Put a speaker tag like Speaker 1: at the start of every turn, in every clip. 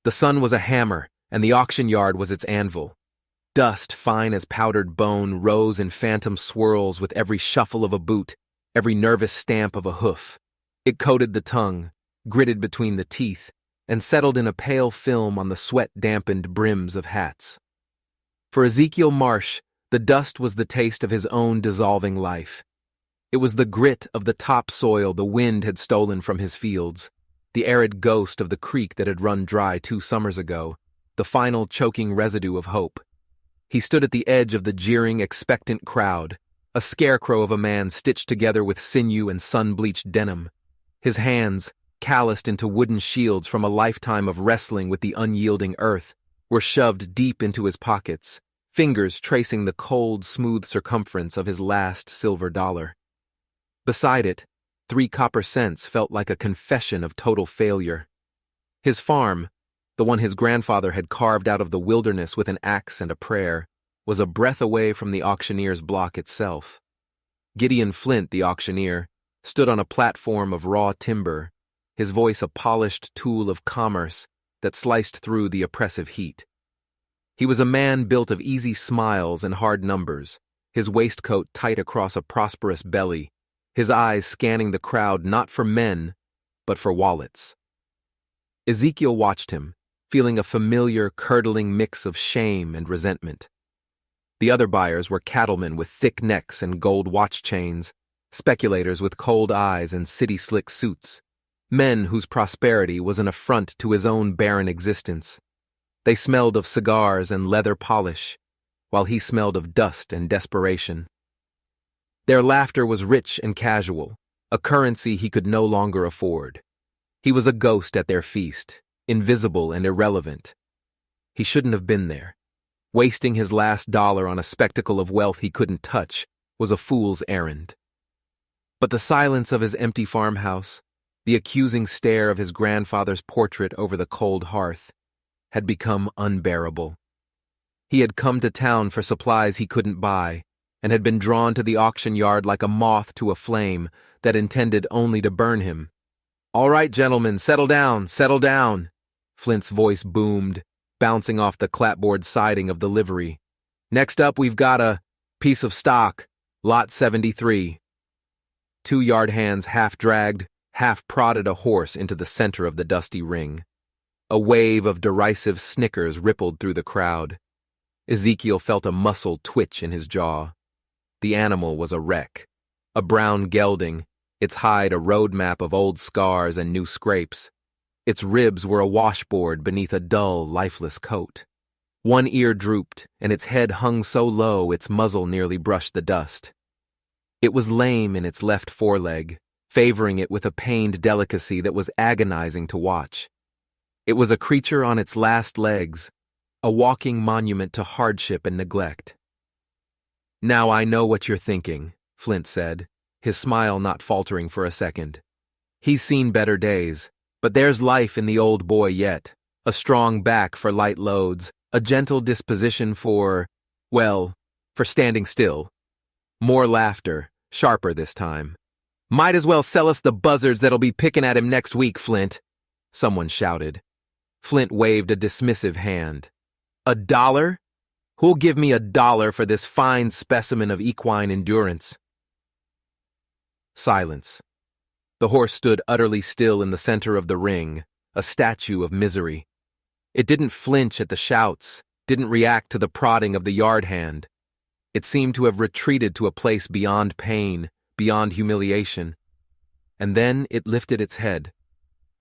Speaker 1: The sun was a hammer, and the auction yard was its anvil. Dust, fine as powdered bone, rose in phantom swirls with every shuffle of a boot, every nervous stamp of a hoof. It coated the tongue, gritted between the teeth, and settled in a pale film on the sweat-dampened brims of hats. For Ezekiel Marsh, the dust was the taste of his own dissolving life. It was the grit of the topsoil the wind had stolen from his fields, the arid ghost of the creek that had run dry 2 summers ago, the final choking residue of hope. He stood at the edge of the jeering, expectant crowd, a scarecrow of a man stitched together with sinew and sun-bleached denim. His hands, calloused into wooden shields from a lifetime of wrestling with the unyielding earth, were shoved deep into his pockets, fingers tracing the cold, smooth circumference of his last silver dollar. Beside it, 3 copper cents felt like a confession of total failure. His farm, the one his grandfather had carved out of the wilderness with an axe and a prayer, was a breath away from the auctioneer's block itself. Gideon Flint, the auctioneer, stood on a platform of raw timber, his voice a polished tool of commerce that sliced through the oppressive heat. He was a man built of easy smiles and hard numbers, his waistcoat tight across a prosperous belly, his eyes scanning the crowd not for men, but for wallets. Ezekiel watched him, feeling a familiar, curdling mix of shame and resentment. The other buyers were cattlemen with thick necks and gold watch chains, speculators with cold eyes and city-slick suits, men whose prosperity was an affront to his own barren existence. They smelled of cigars and leather polish, while he smelled of dust and desperation. Their laughter was rich and casual, a currency he could no longer afford. He was a ghost at their feast, invisible and irrelevant. He shouldn't have been there. Wasting his last dollar on a spectacle of wealth he couldn't touch was a fool's errand. But the silence of his empty farmhouse, the accusing stare of his grandfather's portrait over the cold hearth, had become unbearable. He had come to town for supplies he couldn't buy, and had been drawn to the auction yard like a moth to a flame that intended only to burn him. "All right, gentlemen, settle down, Flint's voice boomed, bouncing off the clapboard siding of the livery. "Next up, we've got a piece of stock, lot 73. 2 yard hands half-dragged, half-prodded a horse into the center of the dusty ring. A wave of derisive snickers rippled through the crowd. Ezekiel felt a muscle twitch in his jaw. The animal was a wreck, a brown gelding, its hide a road map of old scars and new scrapes. Its ribs were a washboard beneath a dull, lifeless coat. One ear drooped, and its head hung so low its muzzle nearly brushed the dust. It was lame in its left foreleg, favoring it with a pained delicacy that was agonizing to watch. It was a creature on its last legs, a walking monument to hardship and neglect. "Now I know what you're thinking," Flint said, his smile not faltering for a second. "He's seen better days, but there's life in the old boy yet, a strong back for light loads, a gentle disposition for standing still." More laughter, sharper this time. "Might as well sell us the buzzards that'll be picking at him next week, Flint," someone shouted. Flint waved a dismissive hand. $1? Who'll give me $1 for this fine specimen of equine endurance?" Silence. The horse stood utterly still in the center of the ring, a statue of misery. It didn't flinch at the shouts, didn't react to the prodding of the yard hand. It seemed to have retreated to a place beyond pain, beyond humiliation. And then it lifted its head.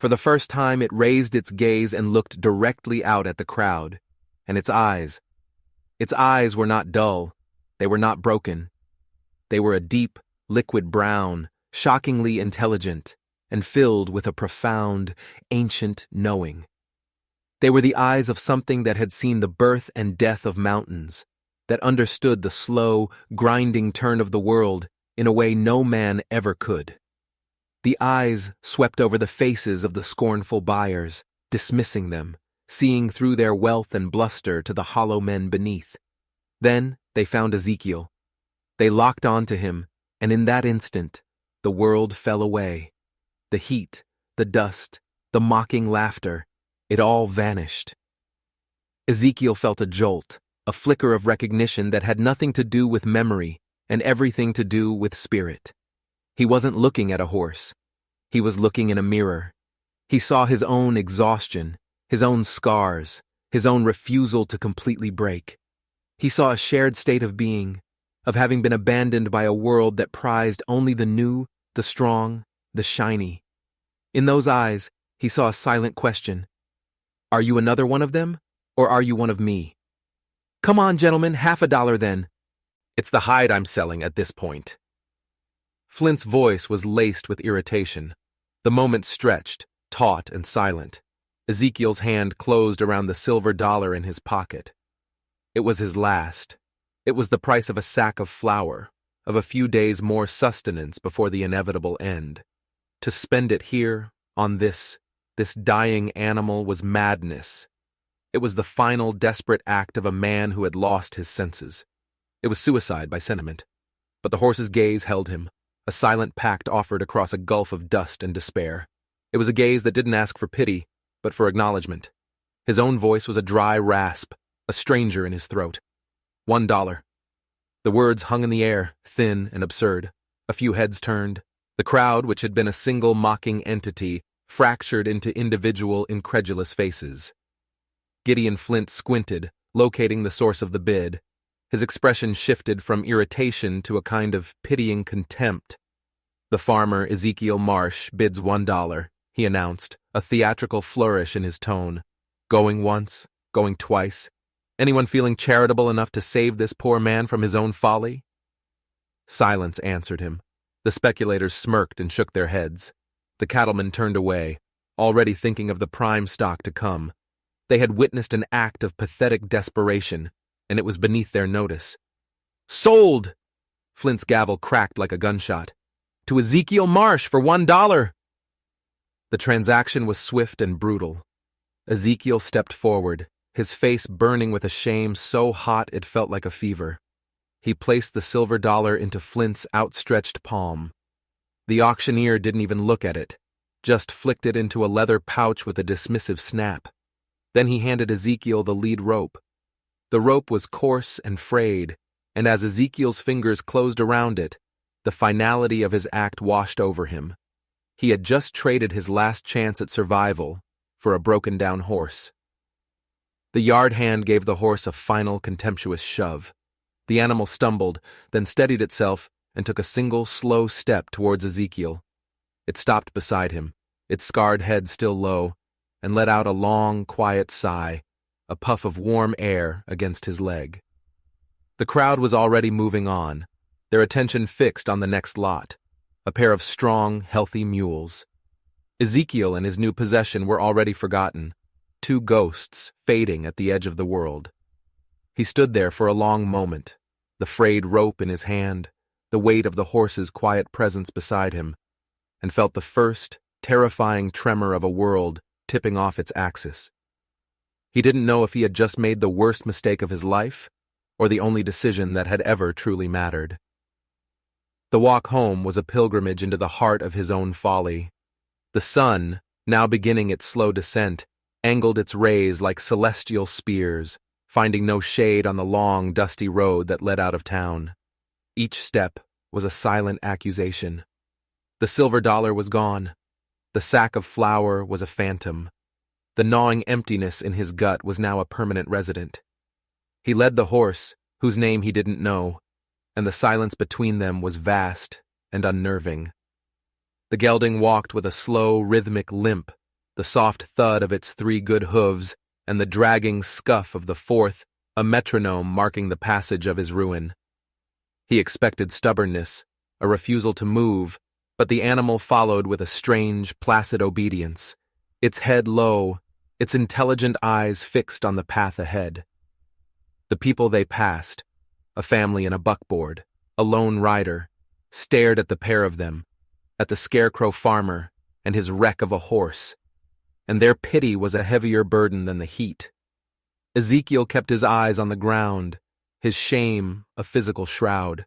Speaker 1: For the first time it raised its gaze and looked directly out at the crowd. And its eyes were not dull, they were not broken. They were a deep, liquid brown, shockingly intelligent, and filled with a profound, ancient knowing. They were the eyes of something that had seen the birth and death of mountains, that understood the slow, grinding turn of the world in a way no man ever could. The eyes swept over the faces of the scornful buyers, dismissing them, seeing through their wealth and bluster to the hollow men beneath. Then they found Ezekiel. They locked on to him, and in that instant, the world fell away. The heat, the dust, the mocking laughter, It all vanished. Ezekiel felt a jolt, a flicker of recognition that had nothing to do with memory and everything to do with spirit. He wasn't looking at a horse. He was looking in a mirror. He saw his own exhaustion, his own scars, his own refusal to completely break. He saw a shared state of being, of having been abandoned by a world that prized only the new, the strong, the shiny. In those eyes, he saw a silent question. Are you another one of them, or are you one of me? Come on, gentlemen, $50 then. It's the hide I'm selling at this point. Flint's voice was laced with irritation. The moment stretched, taut and silent. Ezekiel's hand closed around the silver dollar in his pocket. It was his last. It was the price of a sack of flour, of a few days more sustenance before the inevitable end. To spend it here, on this dying animal, was madness. It was the final desperate act of a man who had lost his senses. It was suicide by sentiment. But the horse's gaze held him, a silent pact offered across a gulf of dust and despair. It was a gaze that didn't ask for pity, but for acknowledgement. His own voice was a dry rasp, a stranger in his throat. $1. The words hung in the air, thin and absurd. A few heads turned. The crowd, which had been a single mocking entity, fractured into individual, incredulous faces. Gideon Flint squinted, locating the source of the bid. His expression shifted from irritation to a kind of pitying contempt. The farmer, Ezekiel Marsh, bids $1, he announced, a theatrical flourish in his tone. Going once, going twice. Anyone feeling charitable enough to save this poor man from his own folly? Silence answered him. The speculators smirked and shook their heads. The cattlemen turned away, already thinking of the prime stock to come. They had witnessed an act of pathetic desperation, and it was beneath their notice. Sold! Flint's gavel cracked like a gunshot. To Ezekiel Marsh for $1! The transaction was swift and brutal. Ezekiel stepped forward, his face burning with a shame so hot it felt like a fever. He placed the silver dollar into Flint's outstretched palm. The auctioneer didn't even look at it, just flicked it into a leather pouch with a dismissive snap. Then he handed Ezekiel the lead rope. The rope was coarse and frayed, and as Ezekiel's fingers closed around it, the finality of his act washed over him. He had just traded his last chance at survival for a broken-down horse. The yard hand gave the horse a final contemptuous shove. The animal stumbled, then steadied itself and took a single slow step towards Ezekiel. It stopped beside him, its scarred head still low, and let out a long, quiet sigh, a puff of warm air against his leg. The crowd was already moving on, their attention fixed on the next lot, a pair of strong, healthy mules. Ezekiel and his new possession were already forgotten, two ghosts fading at the edge of the world. He stood there for a long moment, the frayed rope in his hand, the weight of the horse's quiet presence beside him, and felt the first, terrifying tremor of a world tipping off its axis. He didn't know if he had just made the worst mistake of his life, or the only decision that had ever truly mattered. The walk home was a pilgrimage into the heart of his own folly. The sun, now beginning its slow descent, angled its rays like celestial spears, finding no shade on the long, dusty road that led out of town. Each step was a silent accusation. The silver dollar was gone. The sack of flour was a phantom. The gnawing emptiness in his gut was now a permanent resident. He led the horse, whose name he didn't know, and the silence between them was vast and unnerving. The gelding walked with a slow, rhythmic limp, the soft thud of its 3 good hooves, and the dragging scuff of the 4th, a metronome marking the passage of his ruin. He expected stubbornness, a refusal to move, but the animal followed with a strange, placid obedience, its head low, its intelligent eyes fixed on the path ahead. The people they passed, a family in a buckboard, a lone rider, stared at the pair of them, at the scarecrow farmer and his wreck of a horse, and their pity was a heavier burden than the heat. Ezekiel kept his eyes on the ground, his shame a physical shroud.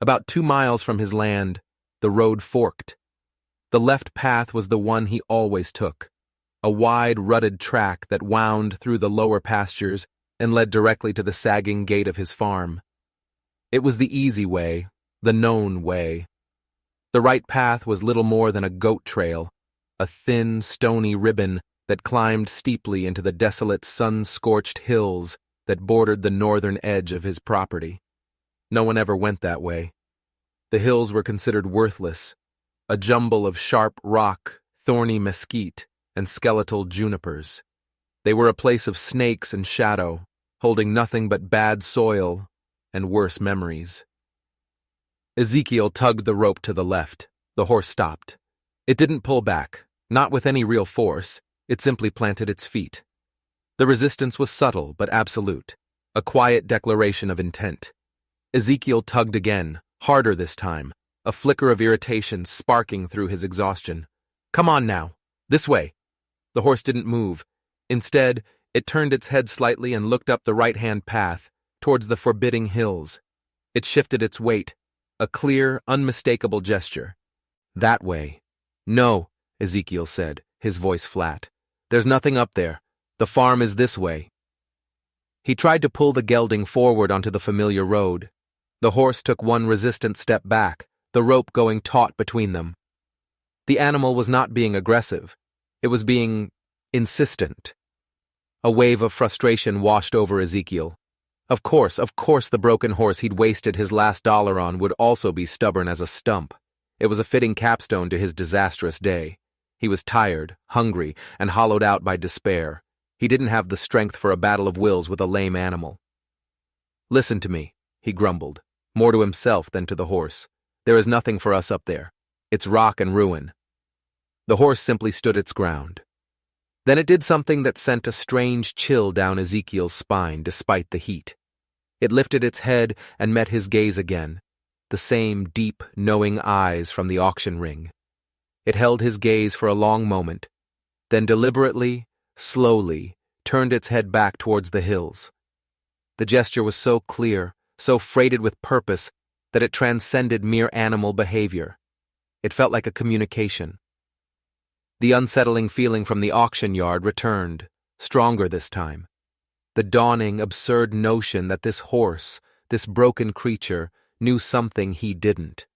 Speaker 1: About 2 miles from his land, the road forked. The left path was the one he always took. a wide, rutted track that wound through the lower pastures and led directly to the sagging gate of his farm. It was the easy way, the known way. The right path was little more than a goat trail, a thin, stony ribbon that climbed steeply into the desolate, sun-scorched hills that bordered the northern edge of his property. No one ever went that way. The hills were considered worthless, a jumble of sharp rock, thorny mesquite, and skeletal junipers. They were a place of snakes and shadow, holding nothing but bad soil and worse memories. Ezekiel tugged the rope to the left. The horse stopped. It didn't pull back, not with any real force. It simply planted its feet. The resistance was subtle but absolute, a quiet declaration of intent. Ezekiel tugged again, harder this time, a flicker of irritation sparking through his exhaustion. "Come on now. This way." The horse didn't move. Instead, it turned its head slightly and looked up the right-hand path, towards the forbidding hills. It shifted its weight, a clear, unmistakable gesture. "That way." "No," Ezekiel said, his voice flat. "There's nothing up there. The farm is this way." He tried to pull the gelding forward onto the familiar road. The horse took one resistant step back, the rope going taut between them. The animal was not being aggressive. It was being insistent. A wave of frustration washed over Ezekiel. Of course, the broken horse he'd wasted his last dollar on would also be stubborn as a stump. It was a fitting capstone to his disastrous day. He was tired, hungry, and hollowed out by despair. He didn't have the strength for a battle of wills with a lame animal. "Listen to me," he grumbled, more to himself than to the horse. "There is nothing for us up there. It's rock and ruin." The horse simply stood its ground. Then it did something that sent a strange chill down Ezekiel's spine despite the heat. It lifted its head and met his gaze again, the same deep, knowing eyes from the auction ring. It held his gaze for a long moment, then deliberately, slowly, turned its head back towards the hills. The gesture was so clear, so freighted with purpose, that it transcended mere animal behavior. It felt like a communication. The unsettling feeling from the auction yard returned, stronger this time. The dawning, absurd notion that this horse, this broken creature, knew something he didn't.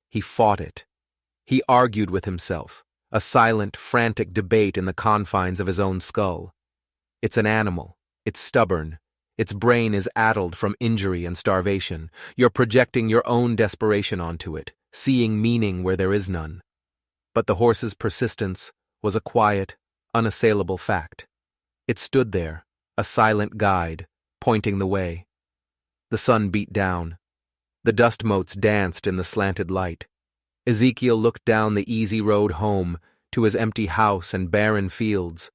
Speaker 1: He fought it. He argued with himself, a silent, frantic debate in the confines of his own skull. It's an animal. It's stubborn. Its brain is addled from injury and starvation. You're projecting your own desperation onto it, seeing meaning where there is none. But the horse's persistence was a quiet, unassailable fact. It stood there, a silent guide, pointing the way. The sun beat down. The dust motes danced in the slanted light. Ezekiel looked down the easy road home, to his empty house and barren fields.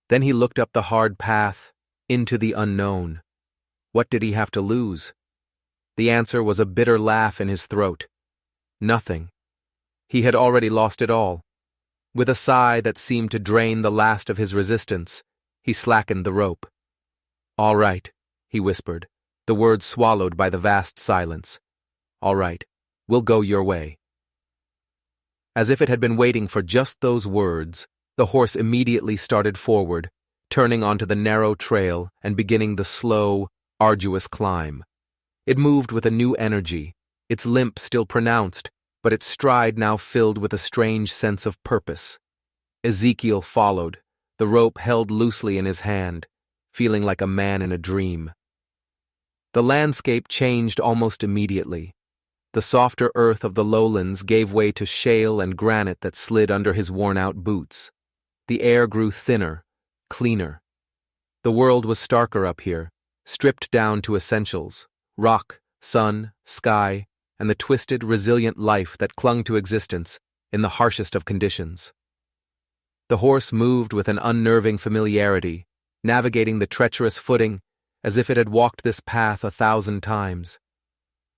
Speaker 1: Then he looked up the hard path, into the unknown. What did he have to lose? The answer was a bitter laugh in his throat. Nothing. He had already lost it all. With a sigh that seemed to drain the last of his resistance, he slackened the rope. "All right," he whispered, the words swallowed by the vast silence. "All right, we'll go your way." As if it had been waiting for just those words, the horse immediately started forward, turning onto the narrow trail and beginning the slow, arduous climb. It moved with a new energy, its limp still pronounced, but its stride now filled with a strange sense of purpose. Ezekiel followed, the rope held loosely in his hand, feeling like a man in a dream. The landscape changed almost immediately. The softer earth of the lowlands gave way to shale and granite that slid under his worn-out boots. The air grew thinner, cleaner. The world was starker up here, stripped down to essentials: rock, sun, sky, and the twisted, resilient life that clung to existence in the harshest of conditions. The horse moved with an unnerving familiarity, navigating the treacherous footing as if it had walked this path 1,000 times.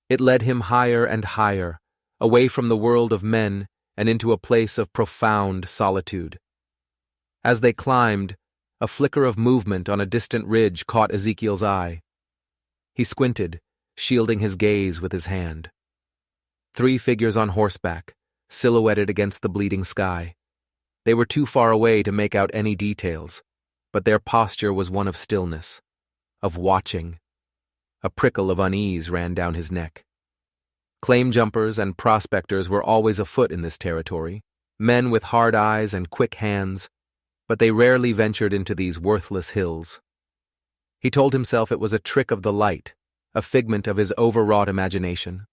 Speaker 1: It led him higher and higher, away from the world of men and into a place of profound solitude. As they climbed, a flicker of movement on a distant ridge caught Ezekiel's eye. He squinted, shielding his gaze with his hand. 3 figures on horseback, silhouetted against the bleeding sky. They were too far away to make out any details, but their posture was one of stillness, of watching. A prickle of unease ran down his neck. Claim jumpers and prospectors were always afoot in this territory, men with hard eyes and quick hands, but they rarely ventured into these worthless hills. He told himself it was a trick of the light, a figment of his overwrought imagination.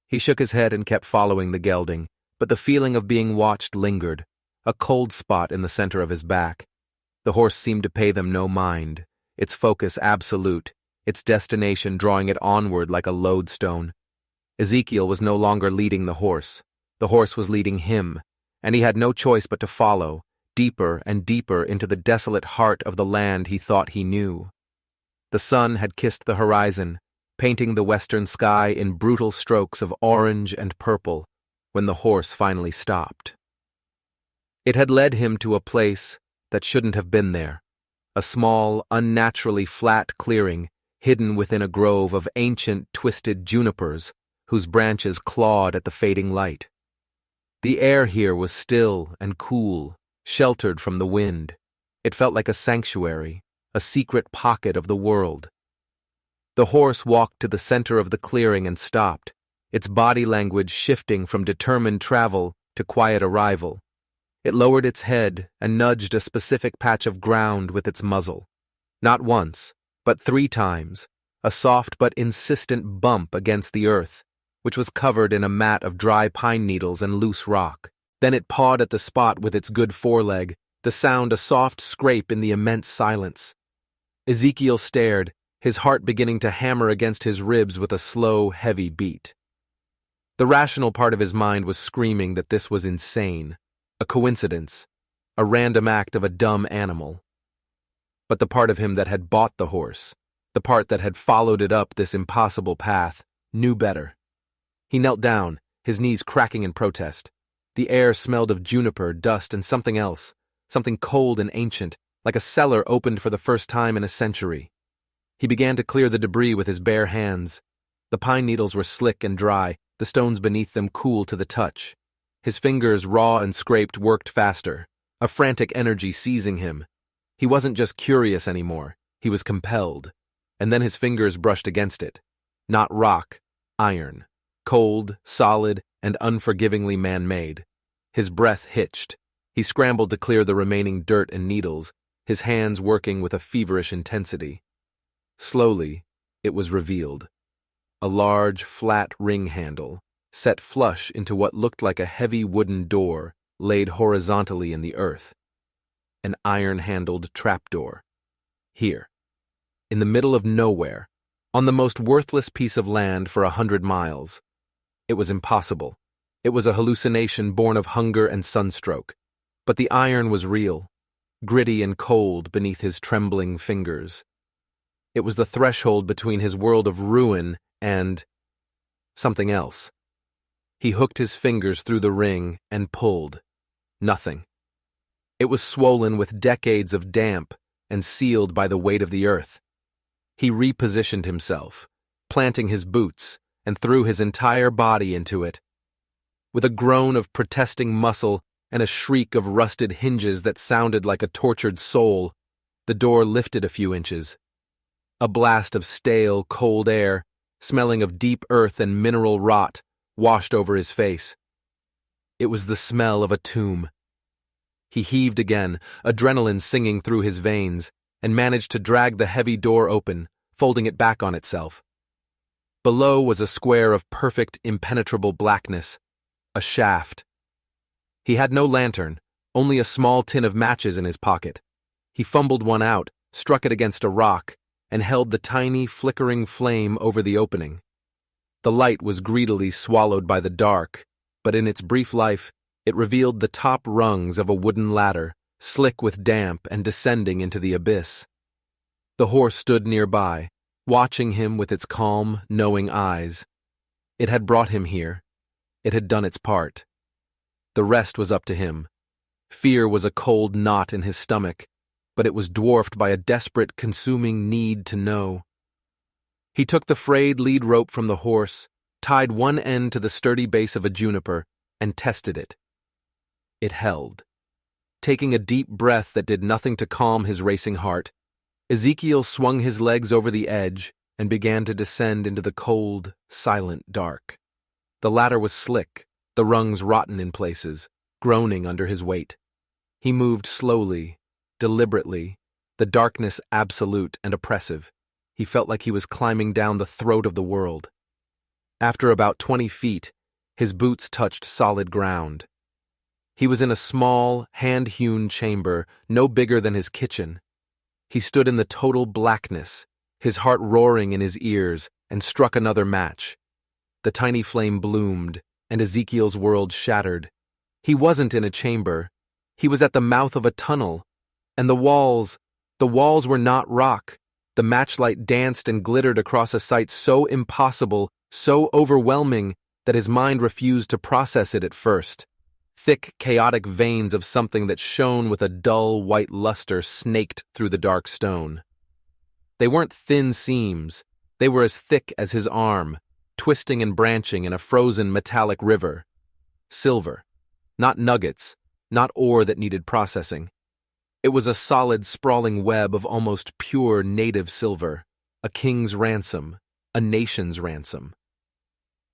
Speaker 1: He shook his head and kept following the gelding, but the feeling of being watched lingered, a cold spot in the center of his back. The horse seemed to pay them no mind, its focus absolute, its destination drawing it onward like a lodestone. Ezekiel was no longer leading the horse was leading him, and he had no choice but to follow, deeper and deeper into the desolate heart of the land he thought he knew. The sun had kissed the horizon, painting the western sky in brutal strokes of orange and purple, when the horse finally stopped. It had led him to a place that shouldn't have been there, a small, unnaturally flat clearing hidden within a grove of ancient, twisted junipers whose branches clawed at the fading light. The air here was still and cool, sheltered from the wind. It felt like a sanctuary, a secret pocket of the world. The horse walked to the center of the clearing and stopped, its body language shifting from determined travel to quiet arrival. It lowered its head and nudged a specific patch of ground with its muzzle. Not once, but 3 times, a soft but insistent bump against the earth, which was covered in a mat of dry pine needles and loose rock. Then it pawed at the spot with its good foreleg, the sound a soft scrape in the immense silence. Ezekiel stared, his heart beginning to hammer against his ribs with a slow, heavy beat. The rational part of his mind was screaming that this was insane, a coincidence, a random act of a dumb animal. But the part of him that had bought the horse, the part that had followed it up this impossible path, knew better. He knelt down, his knees cracking in protest. The air smelled of juniper, dust, and something else, something cold and ancient, like a cellar opened for the first time in a century. He began to clear the debris with his bare hands. The pine needles were slick and dry, the stones beneath them cool to the touch. His fingers, raw and scraped, worked faster, a frantic energy seizing him. He wasn't just curious anymore, he was compelled. And then his fingers brushed against it. Not rock, iron. Cold, solid, and unforgivingly man-made. His breath hitched. He scrambled to clear the remaining dirt and needles, his hands working with a feverish intensity. Slowly, it was revealed. A large, flat ring handle, set flush into what looked like a heavy wooden door laid horizontally in the earth. An iron-handled trapdoor. Here, in the middle of nowhere, on the most worthless piece of land for 100 miles. It was impossible. It was a hallucination born of hunger and sunstroke. But the iron was real, gritty and cold beneath his trembling fingers. It was the threshold between his world of ruin and something else. He hooked his fingers through the ring and pulled. Nothing. It was swollen with decades of damp and sealed by the weight of the earth. He repositioned himself, planting his boots, and threw his entire body into it. With a groan of protesting muscle and a shriek of rusted hinges that sounded like a tortured soul, the door lifted a few inches. A blast of stale, cold air, smelling of deep earth and mineral rot, washed over his face. It was the smell of a tomb. He heaved again, adrenaline singing through his veins, and managed to drag the heavy door open, folding it back on itself. Below was a square of perfect, impenetrable blackness, a shaft. He had no lantern, only a small tin of matches in his pocket. He fumbled one out, struck it against a rock, and held the tiny, flickering flame over the opening. The light was greedily swallowed by the dark, but in its brief life, it revealed the top rungs of a wooden ladder, slick with damp and descending into the abyss. The horse stood nearby, watching him with its calm, knowing eyes. It had brought him here. It had done its part. The rest was up to him. Fear was a cold knot in his stomach, but it was dwarfed by a desperate, consuming need to know. He took the frayed lead rope from the horse, tied one end to the sturdy base of a juniper, and tested it. It held. Taking a deep breath that did nothing to calm his racing heart, Ezekiel swung his legs over the edge and began to descend into the cold, silent dark. The ladder was slick, the rungs rotten in places, groaning under his weight. He moved slowly, deliberately, the darkness absolute and oppressive. He felt like he was climbing down the throat of the world. After about 20 feet, his boots touched solid ground. He was in a small, hand-hewn chamber, no bigger than his kitchen. He stood in the total blackness, his heart roaring in his ears, and struck another match. The tiny flame bloomed, and Ezekiel's world shattered. He wasn't in a chamber. He was at the mouth of a tunnel, and the walls were not rock. The matchlight danced and glittered across a sight so impossible, so overwhelming, that his mind refused to process it at first. Thick, chaotic veins of something that shone with a dull, white luster snaked through the dark stone. They weren't thin seams. They were as thick as his arm, twisting and branching in a frozen metallic river. Silver. Not nuggets, not ore that needed processing. It was a solid, sprawling web of almost pure native silver, a king's ransom, a nation's ransom.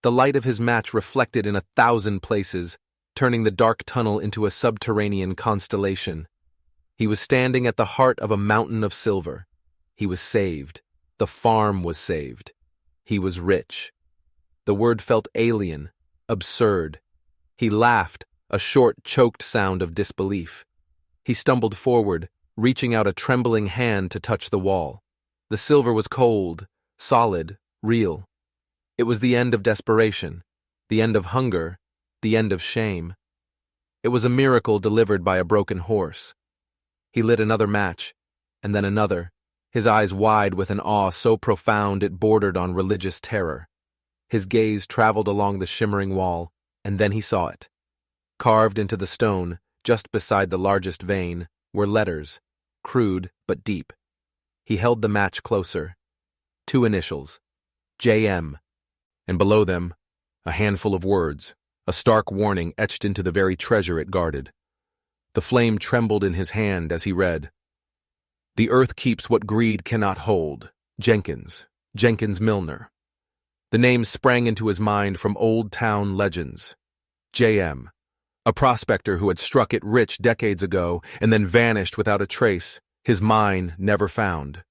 Speaker 1: The light of his match reflected in 1,000 places, turning the dark tunnel into a subterranean constellation. He was standing at the heart of a mountain of silver. He was saved. The farm was saved. He was rich. The word felt alien, absurd. He laughed, a short, choked sound of disbelief. He stumbled forward, reaching out a trembling hand to touch the wall. The silver was cold, solid, real. It was the end of desperation, the end of hunger, the end of shame. It was a miracle delivered by a broken horse. He lit another match, and then another, his eyes wide with an awe so profound it bordered on religious terror. His gaze traveled along the shimmering wall, and then he saw it. Carved into the stone, just beside the largest vein, were letters, crude but deep. He held the match closer. 2 initials, J.M., and below them, a handful of words, a stark warning etched into the very treasure it guarded. The flame trembled in his hand as he read, "The earth keeps what greed cannot hold. Jenkins Millionaire." The name sprang into his mind from old town legends. J.M., a prospector who had struck it rich decades ago and then vanished without a trace, his mine never found.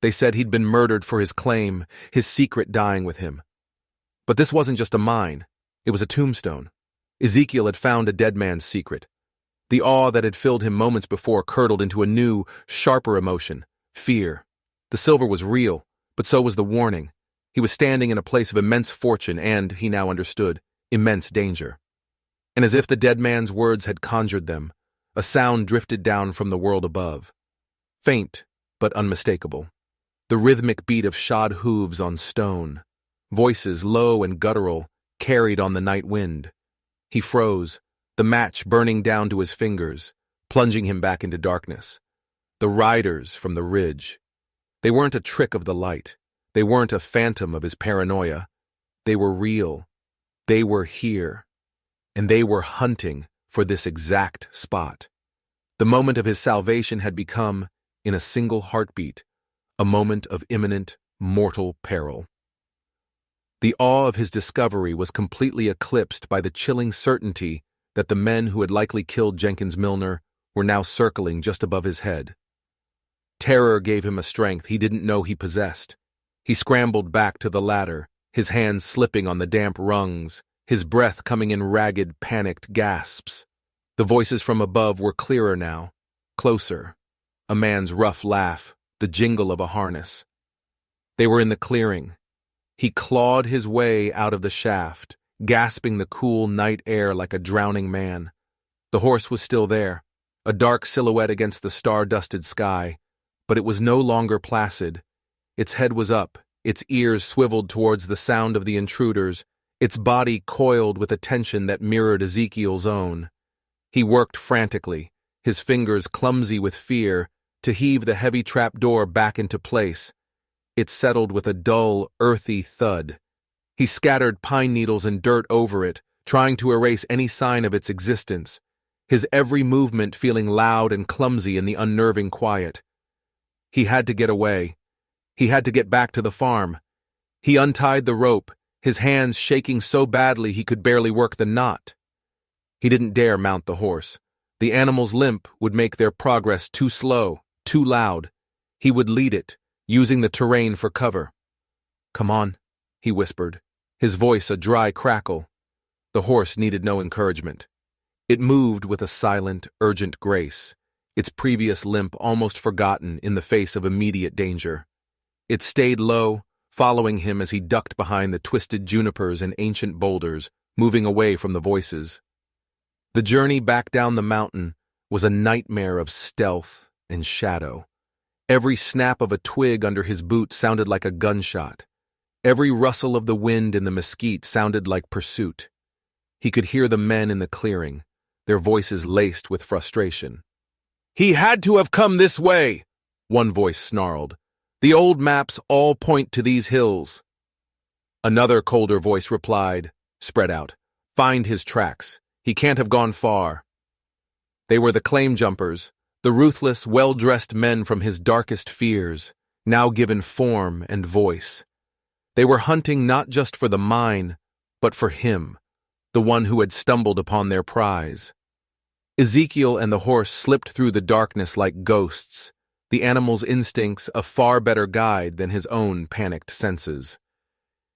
Speaker 1: They said he'd been murdered for his claim, his secret dying with him. But this wasn't just a mine, it was a tombstone. Ezekiel had found a dead man's secret. The awe that had filled him moments before curdled into a new, sharper emotion, fear. The silver was real, but so was the warning. He was standing in a place of immense fortune and, he now understood, immense danger. And as if the dead man's words had conjured them, a sound drifted down from the world above. Faint, but unmistakable. The rhythmic beat of shod hooves on stone. Voices, low and guttural, carried on the night wind. He froze, the match burning down to his fingers, plunging him back into darkness. The riders from the ridge. They weren't a trick of the light. They weren't a phantom of his paranoia. They were real. They were here. And they were hunting for this exact spot. The moment of his salvation had become, in a single heartbeat, a moment of imminent, mortal peril. The awe of his discovery was completely eclipsed by the chilling certainty that the men who had likely killed Jenkins Millionaire were now circling just above his head. Terror gave him a strength he didn't know he possessed. He scrambled back to the ladder, his hands slipping on the damp rungs, his breath coming in ragged, panicked gasps. The voices from above were clearer now, closer. A man's rough laugh, the jingle of a harness. They were in the clearing. He clawed his way out of the shaft, gasping the cool night air like a drowning man. The horse was still there, a dark silhouette against the star-dusted sky, but it was no longer placid. Its head was up, its ears swiveled towards the sound of the intruders, its body coiled with a tension that mirrored Ezekiel's own. He worked frantically, his fingers clumsy with fear, to heave the heavy trap-door back into place. It settled with a dull, earthy thud. He scattered pine needles and dirt over it, trying to erase any sign of its existence. his every movement feeling loud and clumsy in the unnerving quiet. He had to get away. He had to get back to the farm. He untied the rope, his hands shaking so badly he could barely work the knot. He didn't dare mount the horse. The animal's limp would make their progress too slow, too loud. He would lead it, using the terrain for cover. "Come on," he whispered, his voice a dry crackle. The horse needed no encouragement. It moved with a silent, urgent grace, its previous limp almost forgotten in the face of immediate danger. It stayed low, following him as he ducked behind the twisted junipers and ancient boulders, moving away from the voices. The journey back down the mountain was a nightmare of stealth and shadow. Every snap of a twig under his boot sounded like a gunshot. Every rustle of the wind in the mesquite sounded like pursuit. He could hear the men in the clearing, their voices laced with frustration. "He had to have come this way," one voice snarled. "The old maps all point to these hills." Another colder voice replied, spread out, "Find his tracks. He can't have gone far." They were the claim jumpers, the ruthless, well-dressed men from his darkest fears, now given form and voice. They were hunting not just for the mine, but for him, the one who had stumbled upon their prize. Ezekiel and the horse slipped through the darkness like ghosts, the animal's instincts a far better guide than his own panicked senses.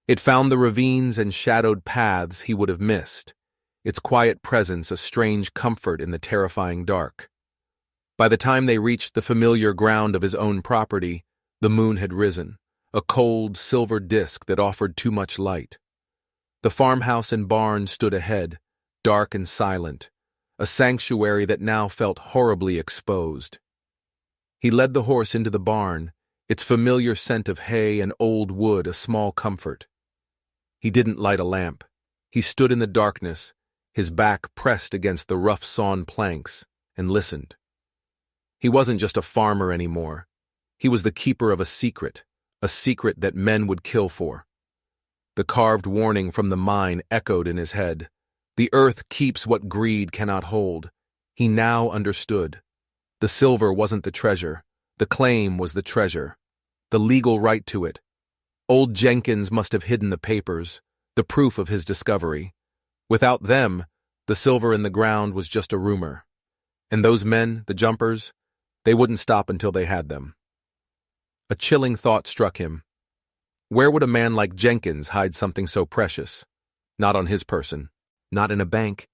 Speaker 1: It found the ravines and shadowed paths he would have missed, its quiet presence a strange comfort in the terrifying dark. By the time they reached the familiar ground of his own property, the moon had risen, a cold, silver disk that offered too much light. The farmhouse and barn stood ahead, dark and silent, a sanctuary that now felt horribly exposed. He led the horse into the barn, its familiar scent of hay and old wood a small comfort. He didn't light a lamp. He stood in the darkness, his back pressed against the rough sawn planks, and listened. He wasn't just a farmer anymore. He was the keeper of a secret that men would kill for. The carved warning from the mine echoed in his head. The earth keeps what greed cannot hold. He now understood. The silver wasn't the treasure. The claim was the treasure. The legal right to it. Old Jenkins must have hidden the papers, the proof of his discovery. Without them, the silver in the ground was just a rumor. And those men, the jumpers, they wouldn't stop until they had them. A chilling thought struck him. Where would a man like Jenkins hide something so precious? Not on his person. Not in a bank.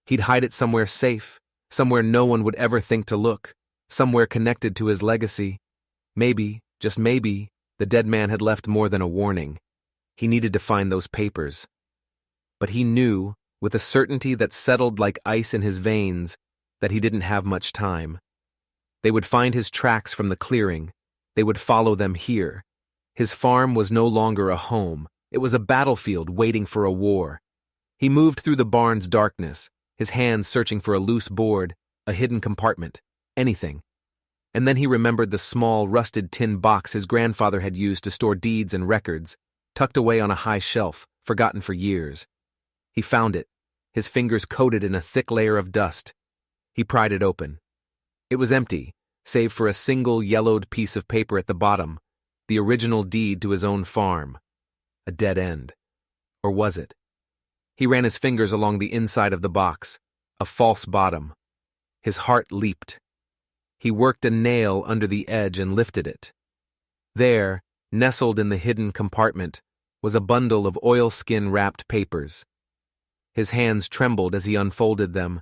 Speaker 1: He'd hide it somewhere safe, somewhere no one would ever think to look, somewhere connected to his legacy. Maybe, just maybe, the dead man had left more than a warning. He needed to find those papers. But he knew, with a certainty that settled like ice in his veins, that he didn't have much time. They would find his tracks from the clearing. They would follow them here. His farm was no longer a home. It was a battlefield waiting for a war. He moved through the barn's darkness, his hands searching for a loose board, a hidden compartment, anything. And then he remembered the small, rusted tin box his grandfather had used to store deeds and records, tucked away on a high shelf, forgotten for years. He found it, his fingers coated in a thick layer of dust. He pried it open. It was empty, save for a single yellowed piece of paper at the bottom, the original deed to his own farm. A dead end. Or was it? He ran his fingers along the inside of the box, a false bottom. His heart leaped. He worked a nail under the edge and lifted it. There, nestled in the hidden compartment, was a bundle of oilskin-wrapped papers. His hands trembled as he unfolded them.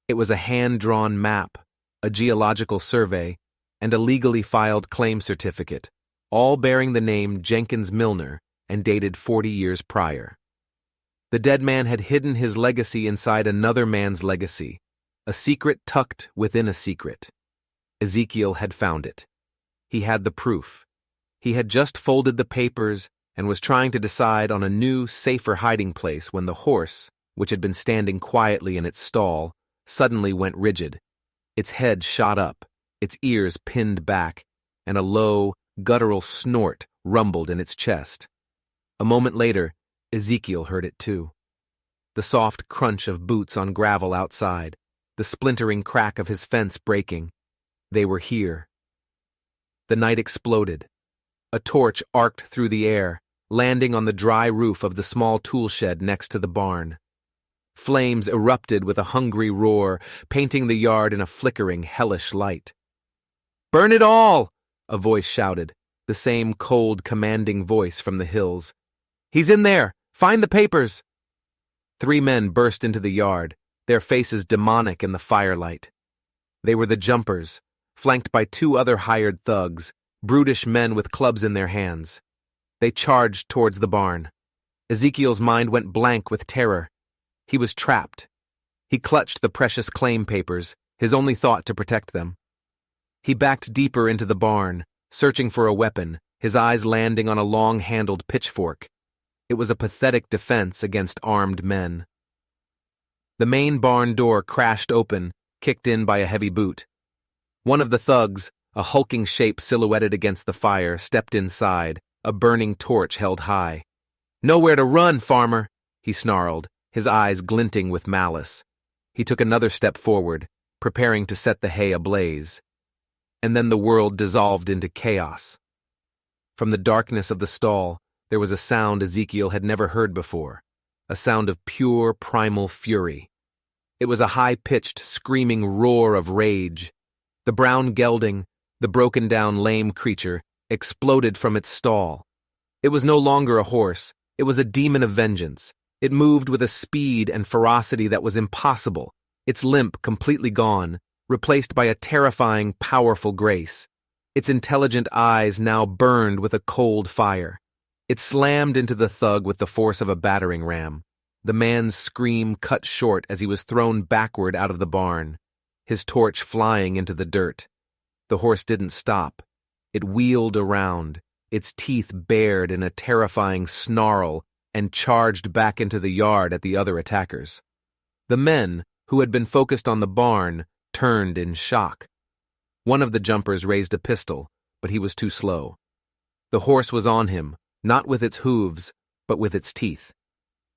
Speaker 1: It was a hand-drawn map, a geological survey, and a legally filed claim certificate, all bearing the name Jenkins Millionaire and dated 40 years prior. The dead man had hidden his legacy inside another man's legacy, a secret tucked within a secret. Ezekiel had found it. He had the proof. He had just folded the papers and was trying to decide on a new, safer hiding place when the horse, which had been standing quietly in its stall, suddenly went rigid. Its head shot up, its ears pinned back, and a low, guttural snort rumbled in its chest. A moment later, Ezekiel heard it too. The soft crunch of boots on gravel outside, the splintering crack of his fence breaking. They were here. The night exploded. A torch arced through the air, landing on the dry roof of the small tool shed next to the barn. Flames erupted with a hungry roar, painting the yard in a flickering, hellish light. "Burn it all!" a voice shouted, the same cold, commanding voice from the hills. "He's in there! Find the papers!" 3 men burst into the yard, their faces demonic in the firelight. They were the jumpers, flanked by 2 other hired thugs, brutish men with clubs in their hands. They charged towards the barn. Ezekiel's mind went blank with terror. He was trapped. He clutched the precious claim papers, his only thought to protect them. He backed deeper into the barn, searching for a weapon, his eyes landing on a long-handled pitchfork. It was a pathetic defense against armed men. The main barn door crashed open, kicked in by a heavy boot. One of the thugs, a hulking shape silhouetted against the fire, stepped inside, a burning torch held high. "Nowhere to run, farmer," he snarled, his eyes glinting with malice. He took another step forward, preparing to set the hay ablaze. And then the world dissolved into chaos. From the darkness of the stall, there was a sound Ezekiel had never heard before, a sound of pure primal fury. It was a high-pitched, screaming roar of rage. The brown gelding, the broken-down lame creature, exploded from its stall. It was no longer a horse, it was a demon of vengeance. It moved with a speed and ferocity that was impossible, its limp completely gone, replaced by a terrifying, powerful grace. Its intelligent eyes now burned with a cold fire. It slammed into the thug with the force of a battering ram. The man's scream cut short as he was thrown backward out of the barn, his torch flying into the dirt. The horse didn't stop. It wheeled around, its teeth bared in a terrifying snarl, and charged back into the yard at the other attackers. The men, who had been focused on the barn, turned in shock. One of the jumpers raised a pistol, but he was too slow. The horse was on him, not with its hooves, but with its teeth.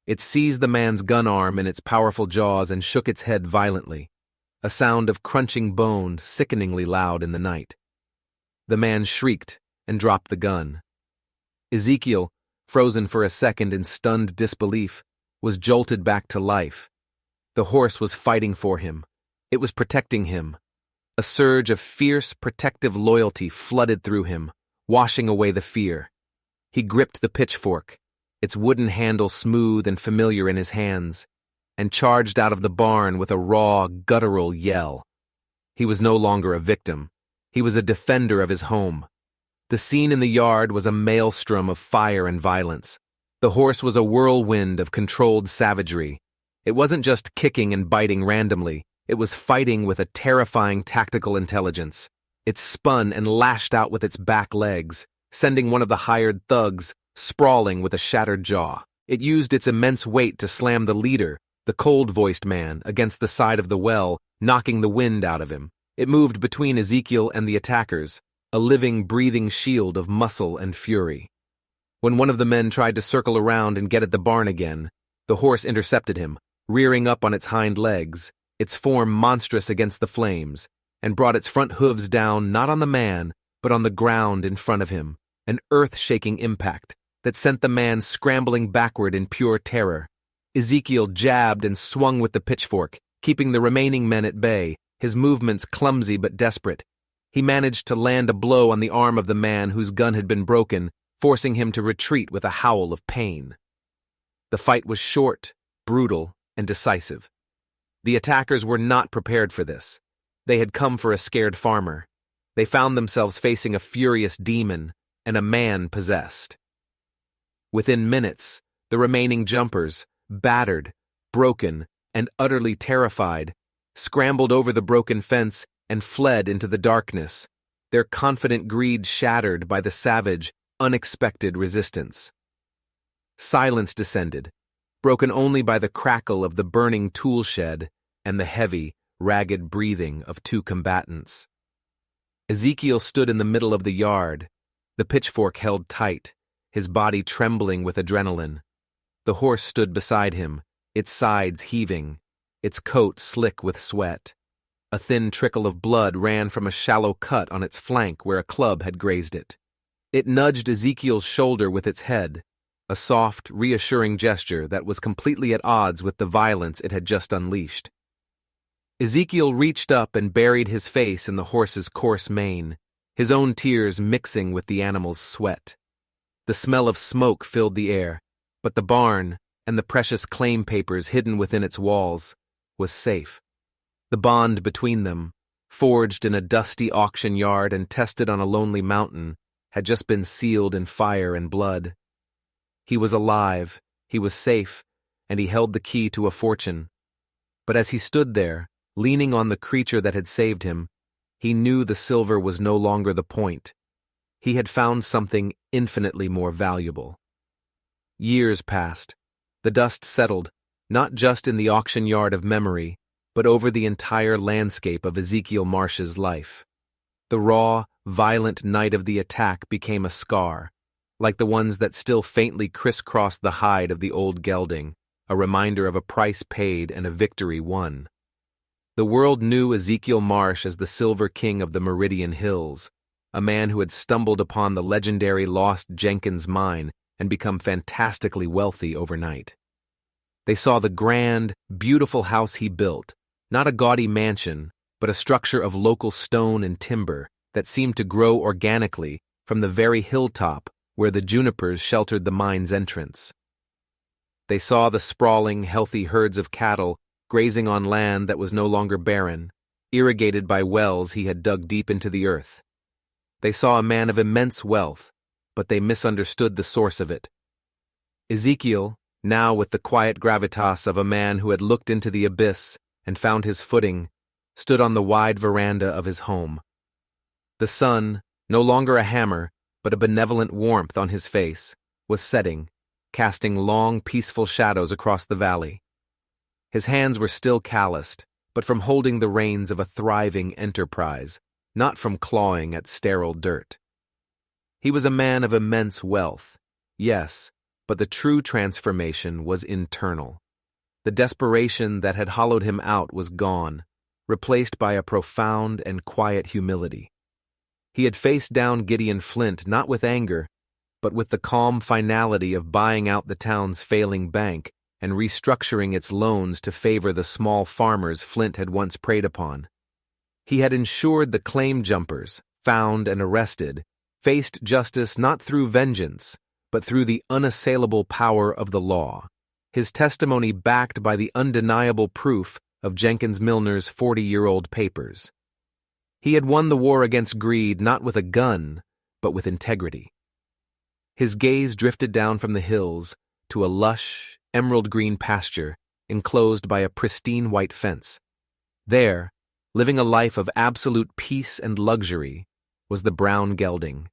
Speaker 1: It seized the man's gun arm in its powerful jaws and shook its head violently, a sound of crunching bone sickeningly loud in the night. The man shrieked and dropped the gun. Ezekiel, frozen for a second in stunned disbelief, was jolted back to life. The horse was fighting for him. It was protecting him. A surge of fierce, protective loyalty flooded through him, washing away the fear. He gripped the pitchfork, its wooden handle smooth and familiar in his hands, and charged out of the barn with a raw, guttural yell. He was no longer a victim. He was a defender of his home. The scene in the yard was a maelstrom of fire and violence. The horse was a whirlwind of controlled savagery. It wasn't just kicking and biting randomly. It was fighting with a terrifying tactical intelligence. It spun and lashed out with its back legs, sending one of the hired thugs sprawling with a shattered jaw. It used its immense weight to slam the leader, the cold-voiced man, against the side of the well, knocking the wind out of him. It moved between Ezekiel and the attackers, a living, breathing shield of muscle and fury. When one of the men tried to circle around and get at the barn again, the horse intercepted him, rearing up on its hind legs, its form monstrous against the flames, and brought its front hooves down not on the man, but on the ground in front of him, an earth-shaking impact that sent the man scrambling backward in pure terror. Ezekiel jabbed and swung with the pitchfork, keeping the remaining men at bay, his movements clumsy but desperate. He managed to land a blow on the arm of the man whose gun had been broken, forcing him to retreat with a howl of pain. The fight was short, brutal, and decisive. The attackers were not prepared for this. They had come for a scared farmer. They found themselves facing a furious demon and a man possessed. Within minutes, the remaining jumpers, battered, broken, and utterly terrified, scrambled over the broken fence and fled into the darkness, their confident greed shattered by the savage, unexpected resistance. Silence descended, broken only by the crackle of the burning tool shed and the heavy, ragged breathing of 2 combatants. Ezekiel stood in the middle of the yard, the pitchfork held tight, his body trembling with adrenaline. The horse stood beside him, its sides heaving, its coat slick with sweat. A thin trickle of blood ran from a shallow cut on its flank where a club had grazed it. It nudged Ezekiel's shoulder with its head, a soft, reassuring gesture that was completely at odds with the violence it had just unleashed. Ezekiel reached up and buried his face in the horse's coarse mane, his own tears mixing with the animal's sweat. The smell of smoke filled the air, but the barn, and the precious claim papers hidden within its walls, was safe. The bond between them, forged in a dusty auction yard and tested on a lonely mountain, had just been sealed in fire and blood. He was alive, he was safe, and he held the key to a fortune. But as he stood there, leaning on the creature that had saved him, he knew the silver was no longer the point. He had found something infinitely more valuable. Years passed. The dust settled, not just in the auction yard of memory, but over the entire landscape of Ezekiel Marsh's life. The raw, violent night of the attack became a scar, like the ones that still faintly crisscrossed the hide of the old gelding, a reminder of a price paid and a victory won. The world knew Ezekiel Marsh as the Silver King of the Meridian Hills, a man who had stumbled upon the legendary lost Jenkins mine and become fantastically wealthy overnight. They saw the grand, beautiful house he built, not a gaudy mansion, but a structure of local stone and timber that seemed to grow organically from the very hilltop where the junipers sheltered the mine's entrance. They saw the sprawling, healthy herds of cattle grazing on land that was no longer barren, irrigated by wells he had dug deep into the earth. They saw a man of immense wealth, but they misunderstood the source of it. Ezekiel, now with the quiet gravitas of a man who had looked into the abyss and found his footing, stood on the wide veranda of his home. The sun, no longer a hammer, but a benevolent warmth on his face, was setting, casting long, peaceful shadows across the valley. His hands were still calloused, but from holding the reins of a thriving enterprise, not from clawing at sterile dirt. He was a man of immense wealth, yes, but the true transformation was internal. The desperation that had hollowed him out was gone, replaced by a profound and quiet humility. He had faced down Gideon Flint not with anger, but with the calm finality of buying out the town's failing bank and restructuring its loans to favor the small farmers Flint had once preyed upon. He had ensured the claim jumpers, found and arrested, faced justice not through vengeance, but through the unassailable power of the law, his testimony backed by the undeniable proof of Jenkins Milner's 40-year-old papers. He had won the war against greed not with a gun, but with integrity. His gaze drifted down from the hills to a lush, emerald-green pasture enclosed by a pristine white fence. There, living a life of absolute peace and luxury, was the brown gelding.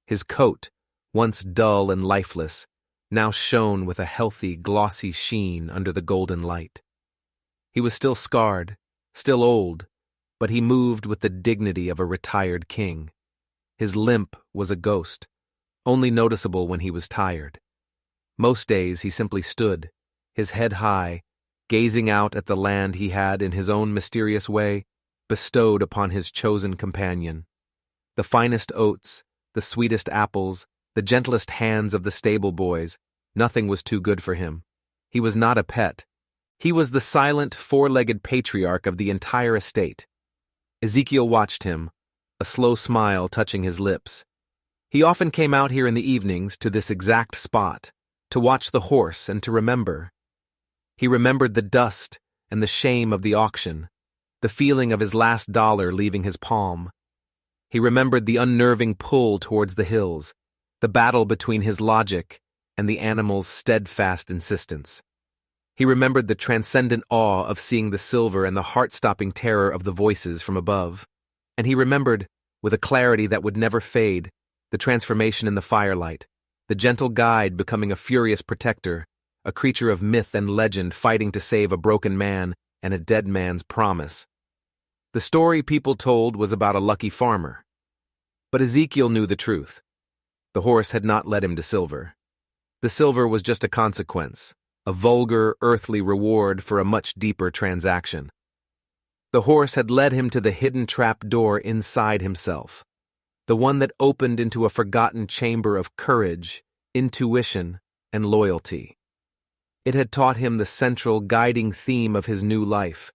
Speaker 1: His coat, once dull and lifeless, now shone with a healthy, glossy sheen under the golden light. He was still scarred, still old, but he moved with the dignity of a retired king. His limp was a ghost, only noticeable when he was tired. Most days he simply stood, his head high, gazing out at the land he had, in his own mysterious way, bestowed upon his chosen companion. The finest oats, the sweetest apples, the gentlest hands of the stable boys, nothing was too good for him. He was not a pet. He was the silent, four-legged patriarch of the entire estate. Ezekiel watched him, a slow smile touching his lips. He often came out here in the evenings to this exact spot, to watch the horse and to remember. He remembered the dust and the shame of the auction, the feeling of his last dollar leaving his palm. He remembered the unnerving pull towards the hills, the battle between his logic and the animal's steadfast insistence. He remembered the transcendent awe of seeing the silver and the heart-stopping terror of the voices from above. And he remembered, with a clarity that would never fade, the transformation in the firelight, the gentle guide becoming a furious protector, a creature of myth and legend fighting to save a broken man and a dead man's promise. The story people told was about a lucky farmer. But Ezekiel knew the truth. The horse had not led him to silver. The silver was just a consequence, a vulgar, earthly reward for a much deeper transaction. The horse had led him to the hidden trap door inside himself, the one that opened into a forgotten chamber of courage, intuition, and loyalty. It had taught him the central guiding theme of his new life,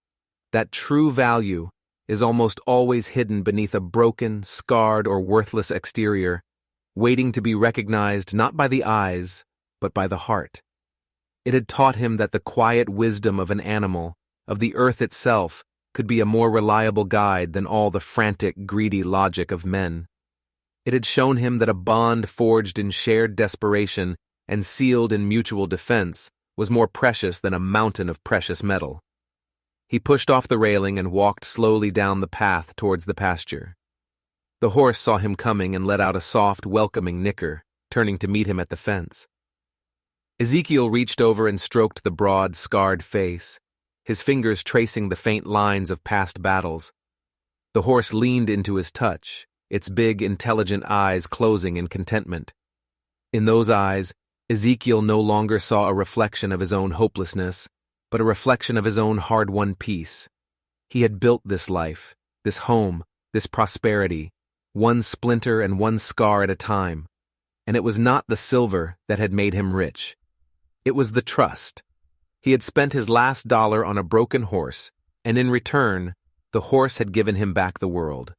Speaker 1: that true value is almost always hidden beneath a broken, scarred, or worthless exterior, waiting to be recognized not by the eyes, but by the heart. It had taught him that the quiet wisdom of an animal, of the earth itself, could be a more reliable guide than all the frantic, greedy logic of men. It had shown him that a bond forged in shared desperation and sealed in mutual defense was more precious than a mountain of precious metal. He pushed off the railing and walked slowly down the path towards the pasture. The horse saw him coming and let out a soft, welcoming nicker, turning to meet him at the fence. Ezekiel reached over and stroked the broad, scarred face, his fingers tracing the faint lines of past battles. The horse leaned into his touch, its big, intelligent eyes closing in contentment. In those eyes, Ezekiel no longer saw a reflection of his own hopelessness, but a reflection of his own hard-won peace. He had built this life, this home, this prosperity, one splinter and one scar at a time, and it was not the silver that had made him rich. It was the trust. He had spent his last dollar on a broken horse, and in return, the horse had given him back the world.